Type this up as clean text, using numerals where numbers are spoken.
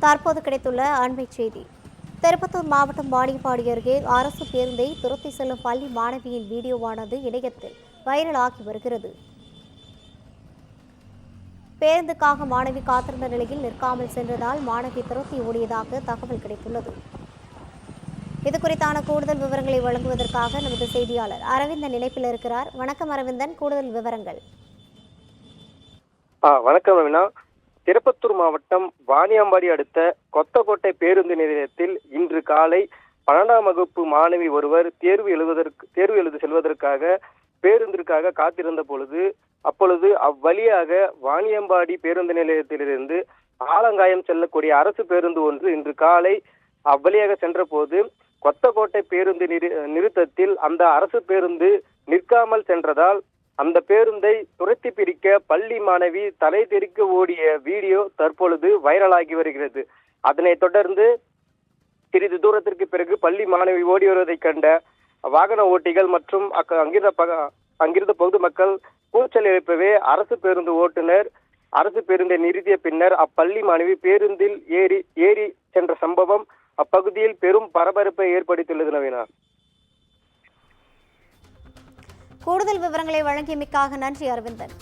தற்போது கிடைத்துள்ள அண்மைச் செய்தி. திருப்பத்தூர் மாவட்டம் வாணியம்பாடி அருகே அரசு பேருந்தை துரத்தி செல்லும் பள்ளி மாணவியின் வீடியோவானது இணையத்தில் வைரலாகி வருகிறது. பேருந்துக்காக மாணவி காத்திருந்த நிலையில் நிற்காமல் சென்றதால் மாணவி துரத்தி ஓடியதாக தகவல் கிடைத்துள்ளது. இதுகுறித்தான கூடுதல் விவரங்களை வழங்குவதற்காக நமது செய்தியாளர் அரவிந்தன் இணைப்பில் இருக்கிறார். வணக்கம் அரவிந்தன், கூடுதல் விவரங்கள். வணக்கம் ரவினா. திருப்பத்தூர் மாவட்டம் வாணியம்பாடி அடுத்த கொத்தக்கோட்டை பேருந்து நிலையத்தில் இன்று காலை 12ஆம் வகுப்பு மாணவி ஒருவர் தேர்வு எழுத செல்வதற்காக பேருந்திற்காக காத்திருந்த அப்பொழுது அவ்வழியாக வாணியம்பாடி பேருந்து நிலையத்திலிருந்து ஆலங்காயம் செல்லக்கூடிய அரசு பேருந்து ஒன்று இன்று காலை அவ்வழியாக சென்ற போது கொத்தக்கோட்டை பேருந்து நிறுத்தத்தில் அந்த அரசு பேருந்து நிற்காமல் சென்றதால் அந்த பேருந்தை துரத்தி பிடிக்க பள்ளி மாணவி தலை தெறிக்க ஓடிய வீடியோ தற்பொழுது வைரலாகி வருகிறது. அதனைத் தொடர்ந்து சிறிது தூரத்திற்கு பிறகு பள்ளி மாணவி ஓடி வருவதை கண்ட வாகன ஓட்டிகள் மற்றும் அங்கிருந்த பொதுமக்கள் கூச்சல் எழுப்பவே அரசு பேருந்து ஓட்டுநர் அரசு பேருந்தை நிறுத்திய பின்னர் அப்பள்ளி மாணவி பேருந்தில் ஏறி சென்ற சம்பவம் அப்பகுதியில் பெரும் பரபரப்பை ஏற்படுத்தியுள்ளது. நவீனா, கூடுதல் விவரங்களை வழங்கியமைக்காக நன்றி அரவிந்தன்.